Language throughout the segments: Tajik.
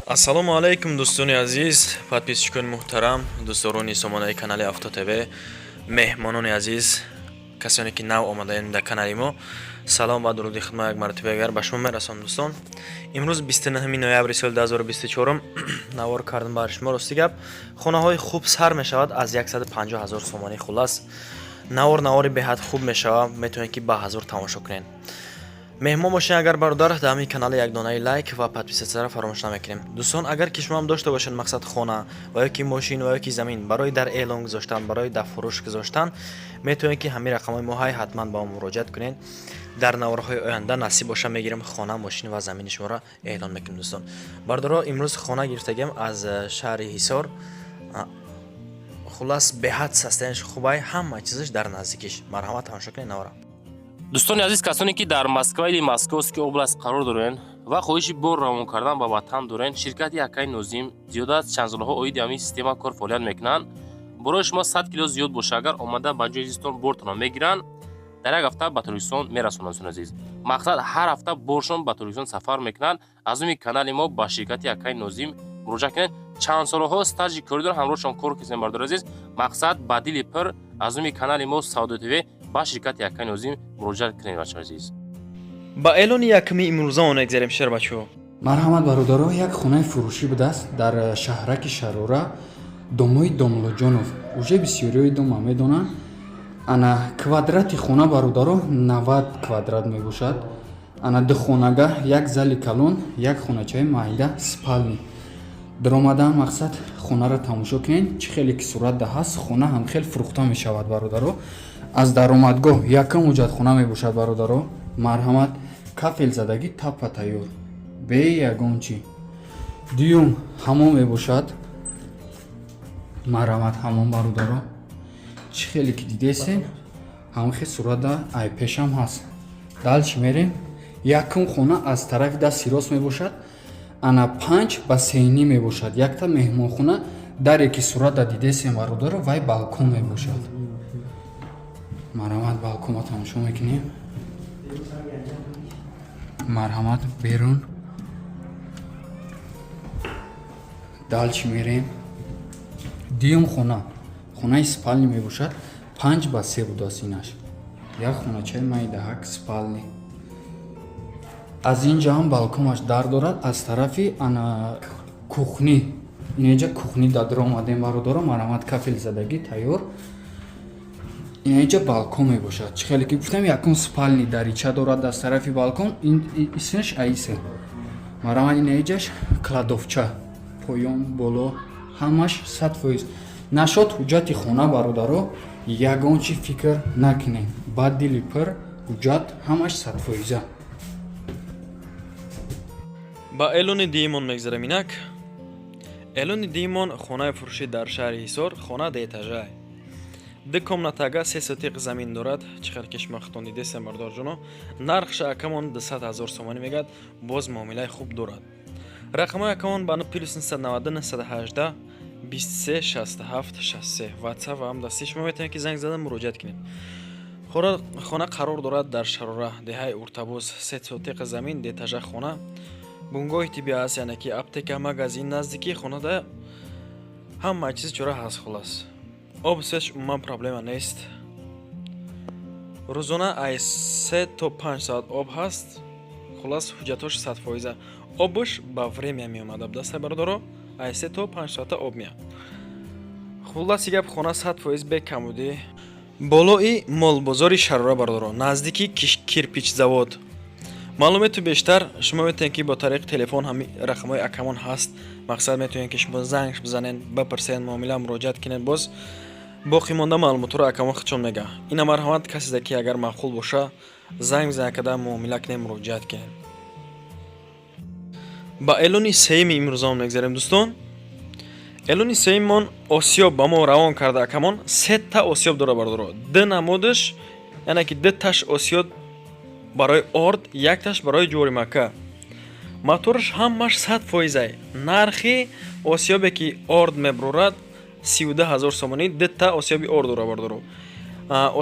ассалому алайкум дӯстони азиз, подписчикони муҳтарам, дӯстдорони сомонаи канали Авто ТВ, меҳмонони азиз, касоне ки нав омадаед дар канали мо, салом ва дуруди хидмат як мартаба дигар ба шумо мерасонам дӯстон. Имрӯз 29 ноябри соли 2024 навор кардам бар шумо. Рости гап, хонаҳои хуб сар мешавад аз 150 000 сомонӣ. Хулас навори беҳад хуб мешавад, метавонед ки ба ҳазур тамошо кунед. меҳмон бошен агар бародар, дар ҳамин канали як донаи лайк ва подписатсияро фаромӯш намекунем. дӯстон, агар ки шумо ҳам дошта бошед мақсад хона ва ёки мошин ва ёки замин барои дар эълон гузоштан, барои дар фурӯш гузоштан, метавонед ки ҳамин рақамҳои мо ҳатман ба мо муроҷиат кунед. дар наворҳои оянда насиб боша мегирем хона, мошин ва замини шуморо эълон мекунем. дӯстон, бардоро имрӯз хона гирифтагем аз шаҳри Ҳисор. хулас беҳад састаянш хубай, ҳама чизаш дар наздикиш. марҳамат, тамошо кунед навора. дӯстони азиз, касоне ки дар Москва или Московский област қарор дорен ва хоҳиши бор равон кардан ба ватан дорен, ширкати Акай Нозим зиёда аз чанд солҳо оиди ҳамин система кор фаъолият мекунанд. Барои шумо 100 кило зиёд боша, агар омада ба ҷои зистон бортонро мегиранд, дар як ҳафта ба Торкистон мерасонанд. дӯстони азиз, мақсад ҳар ҳафта боршон ба Торкистон сафар мекунанд. аз умми канали мо ба ширкати Акай Нозим муроҷиат кунед. чанд солҳо стажи коридор ҳамроҳшон кор кардем. бардор азиз, мақсад ба дили пир аз умми канали мо Сауdo TV ба ширкати Акай Нозим муроҷиат кунед. бачаҳо азиз, ба эълони якми имрӯзаон мегзарем шер бачаҳо. марҳамат бародаро, як хонаи фурӯшӣ будааст дар шаҳраки Шарора, домои Домлоҷонов. уже бисёриҳои дома медонанд. ана квадрати хона бародаро 90 квадрат мебошад. ана ду хонага, як зали калон, як хоначаи майда спални. даромадан мақсад хонаро тамошо кунед, чӣ хеле ки сурат ҳаст. хона ҳам хел фурӯхта мешавад бародаро. аз даромадгоҳ якум ҳуҷҷатхона мебошад бародаро. марҳамат, кафел задагӣ таппа тайёр бе ягон чӣ. дуюм ҳамон мебошад. марҳамат, ҳамон бародаро, чӣ хеле ки дидесен, ҳамон хел сурата айпешам ҳаст. далчи мерем. якум хона аз тарафи дасти рост мебошад. ана 5 бассейнӣ мебошад. якта меҳмонхона, даре ки сурата дидесен бародаро, вай балкон мебошад. марҳамат, балконро тамошо мекунем. марҳамат, берун. далчи мерем. дуюм хона, хонаи спални мебошад. 5 ба 3 будааст инаш. як хоначаи майдаҳак спални. аз инҷа ҳам балконаш дар дорад. аз тарафи ана кухни, инҷа кухни дадро омадем бародаро. марҳамат, кафел задагӣ тайёр. инҷа балкон мебошад. чӣ хеле ки гуфтам, якум спални дарича дорад аз тарафи балкон. исмаш аисе. марҳамат, инҷаш кладовча, поён боло ҳамаш 100%. нашод ҳуҷҷати хона бародаро, ягон чӣ фикр накунед. ба дили пир ҳуҷҷат ҳамаш 100%. ба эълони диимон мегзарем. инак эълони диимон хонаи фурӯшӣ дар шаҳри Ҳисор, хона деэтажа, ду комнатага, 3 сотиқ замин дорад. чӣ хел ки шумо худтон дидесен бардорҷоно, нархша акамон 200 000 сомонӣ мегӯяд. боз муомилаи хуб дорад. рақамҳои акамон ба +991 918 23 67 63 ватсап ва ҳамдасти шумо метавонед ки занг зада муроҷиат кунед. хона қарор дорад дар Шарора, деҳаи Уртабоз. 3 сотиқ замин, деэтажа хона, бунгоҳи тиббӣ аст, яъне ки аптека, магазин наздики хонада ҳама чиз чора ҳаст. хулас об свет умуман проблема нест. рӯзона аз 3 то 5 соат об ҳаст. хулас ҳуҷҷатош 100%. обуш ба время меомада будаста бародаро, аз 3 то 5 соата об меяд. хуласи гап, хона 100% бекамудӣ. болои молбозори Шарора бародаро, наздики кирпичзавод. маълумоти бештар шумо метавонед ки бо тариқи телефон ҳамин рақамҳои акамон ҳаст. мақсад метавонед ки шумо занг бизанед, бипарсед, муомила муроҷиат кунед. боз боқӣ монда маълумотро акамон худшон мега. ина марҳамат, касида ки агар маъқул боша, занг бизанед, када муомила кунед, муроҷиат кунед. ба эълони сеюми имрӯзаон мегзарем дӯстон. эълони сеюмон осёб ба мо равон карда акамон. 3 та осёб дора бародаро. ду намудаш, яъне ки 2 таш осёб барои орд, як таш барои ҷоримака. мотораш ҳамаш 100%. нархи осёбе ки орд мебурад 32 000 сомонӣ. 2 та осёби орд дора бародаро.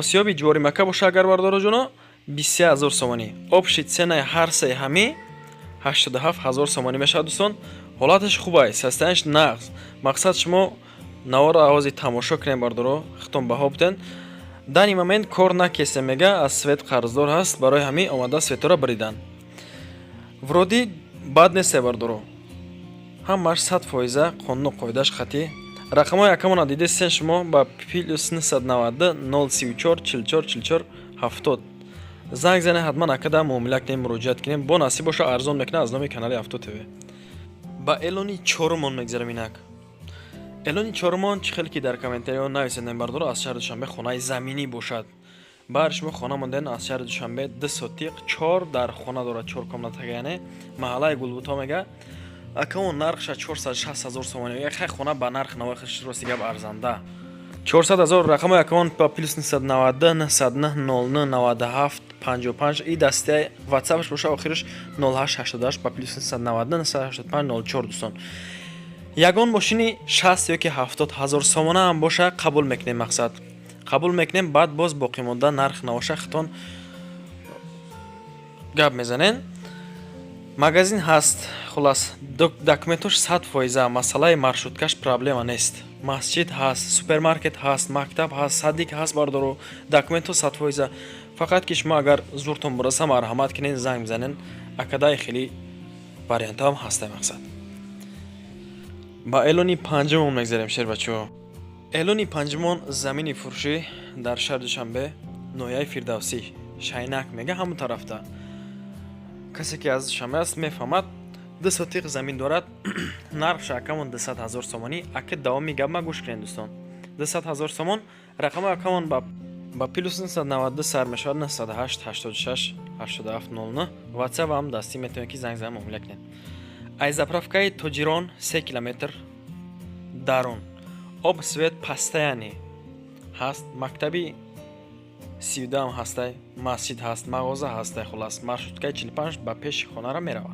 осёби ҷоримака боша агар бародаро ҷоно 23 000 сомонӣ. обши ценаи ҳар се ҳами 87 000 сомонӣ мешавад дӯстон. ҳолаташ хуб аст, састааш нағз. Мақсад шумо наворо овози тамошо кунем бардоро хитон баҳо бутен. дар ин момент кор накесе мега аз свет қарздор ҳаст, барои ҳамин омада светоро бридан. вроди бад несе бардоро. ҳамаш 100% қонуну қоидаш хати. рақамҳои якамона дидестен шумо ба +990 034 44 44 70 занг зане, ҳатман акада муомила кунем, муроҷиат кунем. бо насиб боша арзон мекуна аз номи канали Авто ТВ. ба элони чорумон мегзарам инак. элони чорумон чӣ хеле ки дар комментариҳо нависидем бардоро аз шаҳри Душанбе хонаи заминӣ бошад. баъд шумо хона монден аз шаҳри Душанбе 2 сотиқ 4 дар хона дорад, 4 комнатага, яъне маҳаллаи Гулбуто мега. акамон нархша 460 000 сомон. як хай хона ба нарх навахш рости гап арзанда. 400 000 рақамҳои акамон ба +990 909 09 97 55 и дастаи WhatsApp-ш боша, охираш 0888 ба +990 985 04 дӯстон. ягон мошини 60 ёки 70 000 сомона ҳам боша қабул мекунем. мақсад қабул мекунем, баъд боз боқӣ монда нарх навоша хитон гап мезанен. магазин ҳаст, хулас документош 100%, масъалаи маршруткаш проблема нест. масҷид ҳаст, супермаркет ҳаст, мактаб ҳаст, садик ҳаст бардоро, документо 100%. фақат ки шумо агар зуртон бураса марҳамат кунен, занг бизанен, акадаи хеле вариантҳо ҳам ҳаста. мақсад ба элони панҷумон мегзарем шер бачаҳо. элони панҷумон замини фурӯшӣ дар шаҳри Душанбе, ноҳияи Фирдавсӣ, Шайнак мега, ҳамон тарафта. касе ки аз Душанбе аст мефаҳмад. 2 сотиқ замин дорад. нархша акамон 200 000 сомонӣ. ака давоми гап ма гӯш кунед дӯстон. 200 000 сомон. рақами акамон ба +990 сар мешавад 98 86 87 09. WhatsApp ҳам дастӣ метавонед ки занг зан муомила кунед. аз заправкаи Тоҷирон 3 километр дарун. об свет пастаяни ҳаст, мактаби 32 ҳастай, масҷид ҳаст, мағоза ҳастай. хулас маршруткаи 45 ба пеши хонара мерава.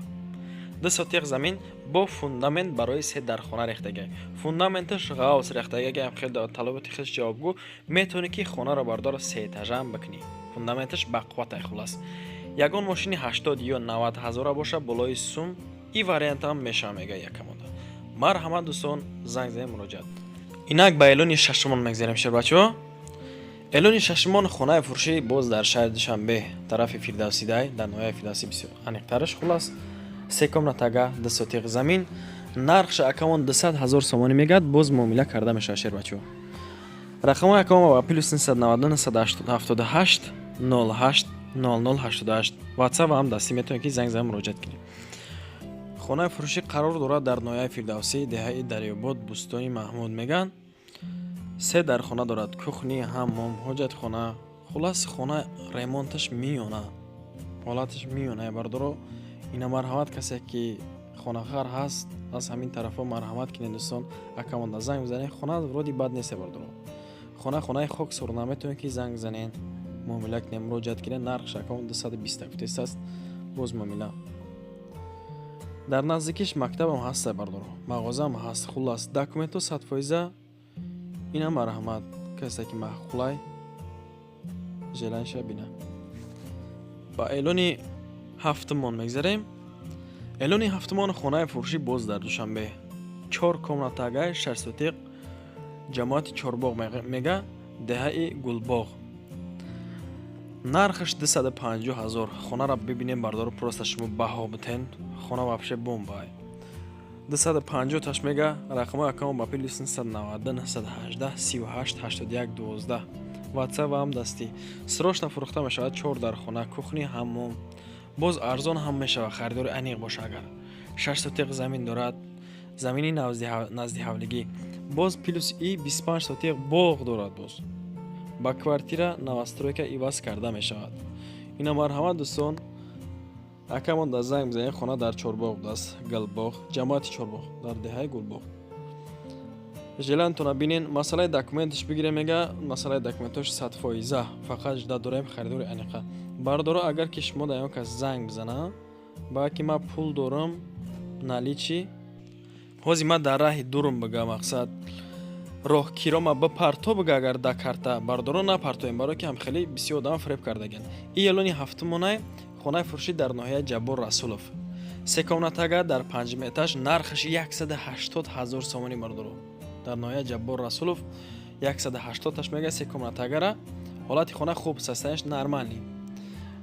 2 сотиқ замин бо фундамент барои 3 дархона рехтага. фундаменташ ғавс рехтага, ам хеле талаботи хеле ҷавобгӯ, метавонӣ ки хонаро бардор 3 этажаам бикунӣ. фундаменташ бақувватай. хулас ягон мошини 80 ё 90 ҳазора боша, болои сум и вариантам меша мега якамода. марҳамат дӯстон, занг зан муроҷиат. инак ба элони шашумон мегзарем шер бачаҳо. элони шашумон хонаи фурӯшӣ боз дар шаҳри Душанбе, тарафи Фирдавсидай, дар ноҳияи Фирдавсӣ бисёр аниқтараш. хулас 3 комнатага 2 сотиқ замин. нархша акамон 200 000 сомонӣ мегад, боз муомила карда мешавад шер бачаҳо. рақамҳои акамон ба +990 978 08 0088. WhatsApp ҳам дастӣ метавонед ки занг зан муроҷиат кунед. хонаи фурӯшӣ қарор дорад дар ноҳияи Фирдавсӣ, деҳаи Дарёбод, Бӯстони Маҳмуд меган. 3 дархона дорад, кухни, ҳаммом, ҳоҷатхона. хулас хона ремонташ миёна, ҳолаташ миёна. бардоро ина марҳамат, касе ки хонахар ҳаст аз ҳамин тарафо марҳамат кунед дӯстон. акамон да занг бизанед, хона вроди бад нест бардоро. хонаи хок сурна, метавонед ки занг бизанед, муомила кунед, муроҷиат кунед. нархш акамон 220 гуфтест аст, боз муомила. дар наздикиш мактабам ҳаста бардоро, мағозаам ҳаст. хулас документо 100%. ина марҳамат, касе ки маҳқулай желанша бина. ба элони ҳафтумон мегзарем. элони ҳафтумон хонаи фурӯшӣ боз дар Душанбе, 4 комнатагаи 6 сотиқ, ҷамоати Чорбоғ мега, деҳаи Гулбоғ. нархаш 250 000. хонара бибинем бардоро, просто шумо баҳо битен. хона вообще бомбай. 250 таш мега. рақамҳои акамон ба +990 918 38 81 12. WhatsApp ҳам дастӣ. срочно фурӯхта мешавад. 4 дархона, кухни, ҳаммом. боз арзон ҳам мешавад, харидори аниқ боша. агар 6 сотиқ замин дорад, замини назди ҳавлигӣ, боз плюс и 25 сотиқ боғ дорад. боз ба квартира новостройка иваз карда мешавад. ина марҳамат дӯстон, акамон да занг бизанед. хона дар Чорбоғ даст, Галбоғ, ҷамоати Чорбоғ дар деҳаи Гулбоғ. желантона бинен. масъалаи документаш бигире мега, масъалаи документош 100%. фақат жда дорем харидори аниқа. бардоро агар ки шумо дар ён кас занг бизана, ба ки ма пул дорам наличи, ҳозир ма дар раҳи дурум бига, мақсад роҳкирома бипарто бига, агар да карта бардоро напартоем, барои ки ҳам хеле бисёр одам фреб кардаган. и элони ҳафтумонай хонаи фурӯшӣ дар ноҳияи Ҷаббор Расулов, се комнатага дар панҷум этаж нархаш 180,000 сомонӣ бардоро. Дар ноҳияи Ҷаббор Расулов 180 мега се комнатагара. ҳолати хона хуб, састаиш нормалӣ.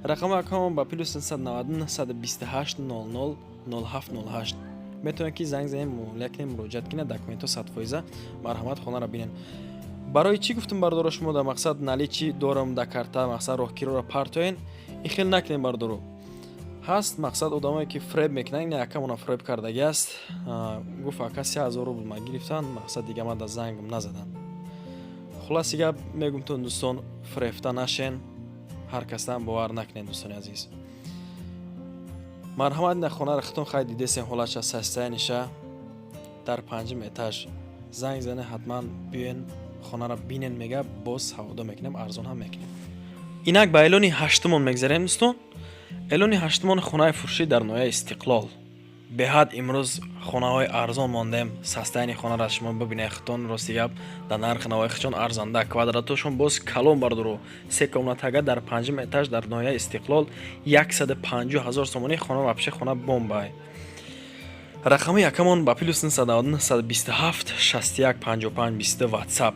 рақами акаумон ба +999 128 00 0708 метавонед ки занг занед, лекне муроҷиат кинед, документҳо 100% марҳамат хонаро бинен. барои чӣ гуфтам бардоро шумо дар мақсад нали чи дорам да карта мақсад роҳгироро партоен ин хел накунед бардоро. ҳаст мақсад одамое ки фреб мекунанд, не акамона фреб кардаги аст. гуфт ака 3000 рубл ма гирифтан, мақсад дига ма да зангм назадан. хулоси гап мегумтон дӯстон, фребта нашен, ҳар касдан бовар накунед дӯстони азиз. марҳамат на хонаро хитон хай дидесен ҳолатша састаяниша дар панҷум этаж. занг зане ҳатман биёен хонаро бинен мега боз ҳаводо мекунем, арзон ҳам мекунем. инак ба эълони ҳаштумон мегзарем дӯстон. эълони ҳаштумон хонаи фурӯшӣ дар ноҳияи Истиқлол. беҳад имрӯз хонаҳои арзон мондем. састаяни хонаро шумо бибинед хитон, рости гап дар нархи навои хичон арзанда. квадратошон боз калон бардоро. се комнатага дар панҷум этаж дар ноҳияи Истиқлол 150,000 сомонӣ хона вапше хона бомбай. рақами якамон ба +999 127 61 55 22 WhatsApp.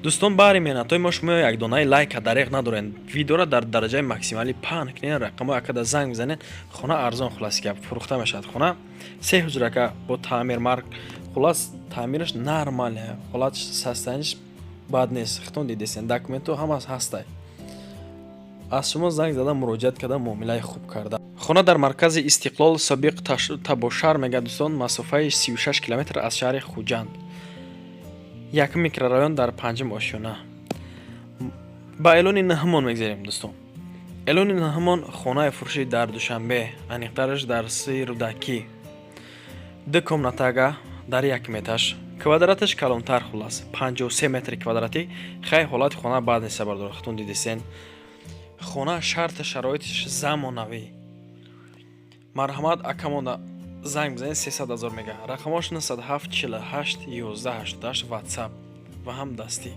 дӯстон баҳри меҳнатҳои мо шумо як донаи лайка дареғ надоред. видеоро дар дараҷаи максималӣ паҳн кунед, рақамо якада занг бизанед, хона арзон хулоси гап фурӯхта мешавад. хона 3 ҳуҷрака бо таъмир марк, хулос таъмираш нормале, ҳолатиш састаяниш бад нест. хитон дидесен документҳо ҳамааш ҳастай. аз шумо занг зада муроҷиат карда муомилаи хуб карда. хона дар маркази Истиқлол собиқ Табошар мега дӯстон, масофаи 36 километр аз шаҳри Хуҷанд. як микрорайон дар панҷум ошёна. ба эълони наҳмон мегзарем дӯстон. эълони наҳмон хонаи фурӯшӣ дар Душанбе, аниқтараш дар Сӯи Рӯдакӣ. 2 комнатага дар 1 метаж. квадраташ калонтар хулас 53 метри квадратӣ. хай ҳолати хона баъд неста бардор. хитон дидесен. хона шарта шароитиш замонавӣ. марҳамат акамона занг бизанед 300,000 мега. рақамош 97 48 11 88 WhatsApp ва ҳам дастӣ.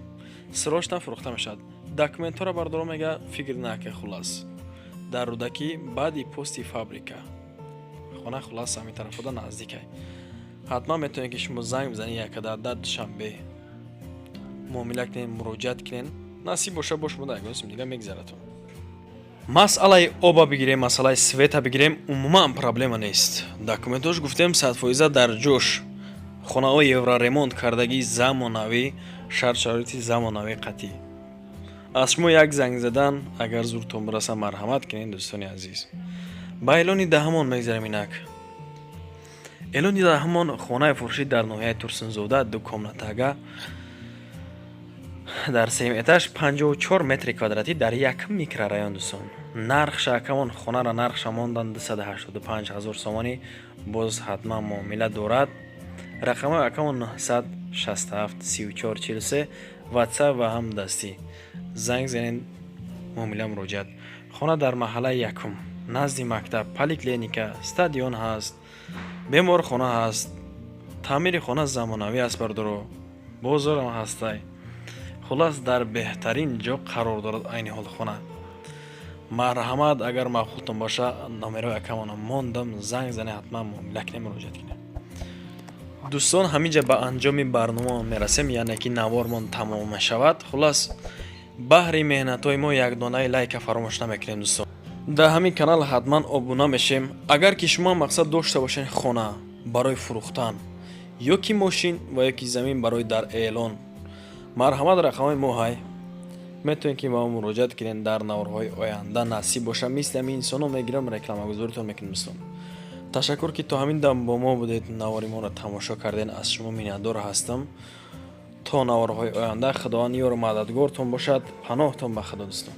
сирочна фурӯхта мешавад. документҳоро бардоро мега фикр нака хулас. дар Рӯдакӣ баъди пости фабрика. хона хулас ҳамин тарафода наздикай. ҳатман метавонед ки шумо занг бизанед якада дар Душанбе. муомила кунед, муроҷиат кунед. насиб боша бо шумо дар ягон сим дига мегзаратон. масъалаи оба бигирем, масъалаи света бигирем, умуман проблема нест. документош гуфтем 100% дар ҷош. хонаҳои евроремонт кардагии замонавӣ, шарт-шароити замонавӣ қатъӣ. аз шумо як занг задан агар зуртон бираса марҳамат кунед дӯстони азиз. ба эълони даҳумон мегзарем инак. эълони даҳумон хонаи фурӯшӣ дар ноҳияи Турсунзода 2 комнатага дар 3 этаж 54 метри квадратӣ дар 1 микрорайон дӯстон. нархша акамон хонара нархша мондан 285,000 сомонӣ. боз ҳатман муомила дорад. рақама акамон 967 34 43 WhatsApp ва ҳам дастӣ. занг занед, муомила муроҷиат. хона дар маҳаллаи якум назди мактаб, поликлиника, стадион ҳаст, беморхона ҳаст. таъмири хона замонавӣ аст бардоро. бозорам ҳастай. хулас дар беҳтарин ҷо қарор дорад айни ҳол хона. марҳамат агар мавқӯфтон боша номерои акамона мондам, занг зане ҳатман муомила кунем, муроҷиат кунем. дӯстон ҳаминҷа ба анҷоми барномаон мерасем, яъне ки навормон тамом мешавад. хулас баҳри меҳнатҳои мо як донаи лайка фаромӯш намекунем дӯстон. дар ҳамин канал ҳатман обуна мешем. агар ки шумо мақсад дошта бошед хона барои фурӯхтан ё ки мошин ва ё ки замин барои дар эълон, марҳамат рақамои мо ҳай. метавонед ки ба мо муроҷиат кунед дар наврҳои оянда. насиб боша мисли ҳамин инсоно мегирам, рекламагузоритон мекунем дӯстон. ташаккур ки то ҳамин дам бо мо будед, наворимонро тамошо карден. аз шумо миннатдор ҳастам. то наврҳои оянда худованд ёру мададгортон бошад. паноҳтон ба худо дӯстон.